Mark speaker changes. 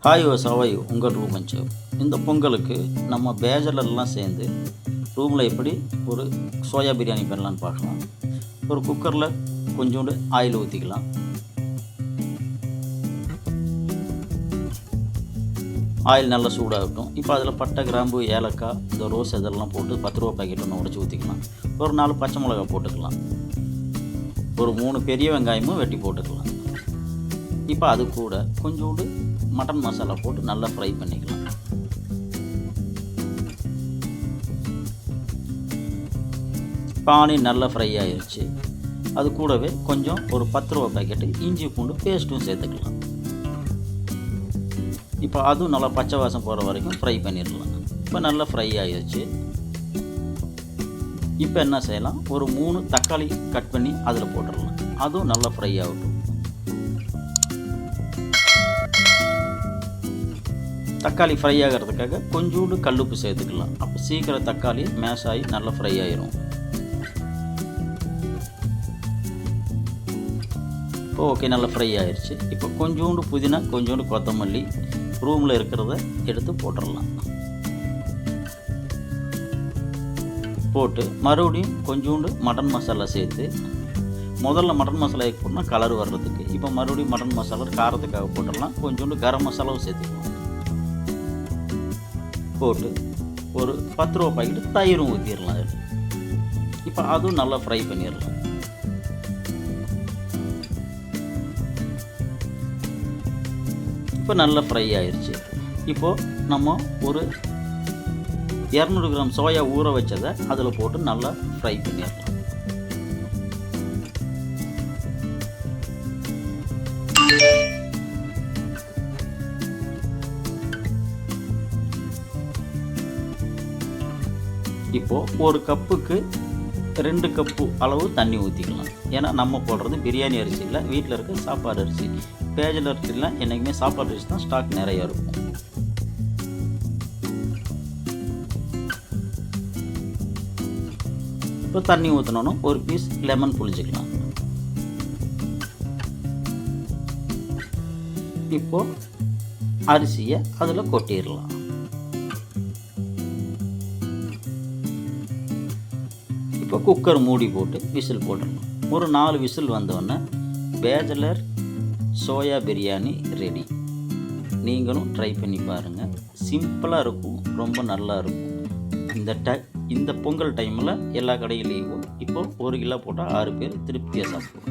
Speaker 1: Hi Sawai உங்கள் room அஞ்சு. இந்த பொங்கலுக்கு நம்ம பேச்சலர்லாம் சேர்ந்து ரூமில் எப்படி ஒரு சோயா பிரியாணி பண்ணலான்னு பார்க்கலாம். ஒரு குக்கரில் கொஞ்சோண்டு ஆயில் ஊற்றிக்கலாம். ஆயில் நல்லா சூடாகட்டும். இப்போ அதில் பட்டை, கிராம்பு, ஏலக்காய், இந்த ரோஸ் இதெல்லாம் போட்டு 10 ரூபா பாக்கெட் ஒன்று உடச்சி ஊற்றிக்கலாம். ஒரு 4 பச்சை மிளகா போட்டுக்கலாம். ஒரு 3 பெரிய வெங்காயமும் வெட்டி போட்டுக்கலாம். இப்போ அது கூட கொஞ்சோண்டு மட்டன் மசாலா போட்டு நல்லா ஃப்ரை பண்ணிக்கலாம். பானி நல்லா ஃப்ரை ஆயிடுச்சு. அது கூடவே கொஞ்சம் ஒரு 10 ரூபா பாக்கெட்டு இஞ்சி பூண்டு பேஸ்ட்டும் சேர்த்துக்கலாம். இப்போ அதுவும் நல்லா பச்சை வாசம் போகிற வரைக்கும் ஃப்ரை பண்ணிடலாம். இப்போ நல்லா ஃப்ரை ஆயிடுச்சு. இப்போ என்ன செய்யலாம், ஒரு 3 தக்காளி கட் பண்ணி அதில் போட்டுடலாம். அதுவும் நல்லா ஃப்ரை ஆகட்டும். தக்காளி ஃப்ரை ஆகிறதுக்காக கொஞ்சோண்டு கல்லுப்பு சேர்த்துக்கலாம். அப்போ சீக்கிரம் தக்காளி மேஷ் ஆகி நல்லா ஃப்ரை ஆயிரும். இப்போ ஓகே, நல்லா ஃப்ரை ஆயிடுச்சு. இப்போ கொஞ்சோண்டு புதினா, கொஞ்சோண்டு கொத்தமல்லி ரூமில் இருக்கிறத எடுத்து போட்டுடலாம். போட்டு மறுபடியும் கொஞ்சோண்டு மட்டன் மசாலா சேர்த்து, முதல்ல மட்டன் மசாலா போட்டோம்னா கலர் வர்றதுக்கு, இப்போ மறுபடியும் மட்டன் மசாலா காரத்துக்காக போட்டுடலாம். கொஞ்சோண்டு கரம் மசாலாவும் சேர்த்துக்கலாம். போட்டு ஒரு 10 ரூபா பாக்கெட்டு தயிரும் ஊற்றிடலாம் அதில். இப்போ அதுவும் நல்லா ஃப்ரை பண்ணிடலாம். இப்போ நல்லா ஃப்ரை ஆயிடுச்சு. இப்போது நம்ம ஒரு 200 கிராம் சோயா ஊற வச்சதை அதில் போட்டு நல்லா ஃப்ரை பண்ணிடலாம். இப்போது ஒரு கப்புக்கு 2 கப்பு அளவு தண்ணி ஊற்றிக்கலாம். ஏன்னா நம்ம போடுறது பிரியாணி அரிசி இல்லை, வீட்டில் இருக்க சாப்பாடு அரிசி. பேச்சலர் அரிசிலாம் என்றைக்குமே சாப்பாடு அரிசி தான் ஸ்டாக் நிறையா இருக்கும். இப்போ தண்ணி ஊற்றினோன்னா ஒரு பீஸ் லெமன் புளிஞ்சிக்கலாம். இப்போது அரிசியை அதில் கொட்டிடலாம். இப்போ குக்கர் மூடி போட்டு விசில் போட்டுடணும். ஒரு 4 விசில் வந்தோடனே பேச்சலர் சோயா பிரியாணி ரெடி. நீங்களும் ட்ரை பண்ணி பாருங்கள். சிம்பிளாக இருக்கும், ரொம்ப நல்லா இருக்கும். இந்த பொங்கல் டைமில் எல்லா கடையிலையும் இப்போ 1 கிலோ போட்டால் 6 பேர் திருப்தியாக சாப்பிடுவோம்.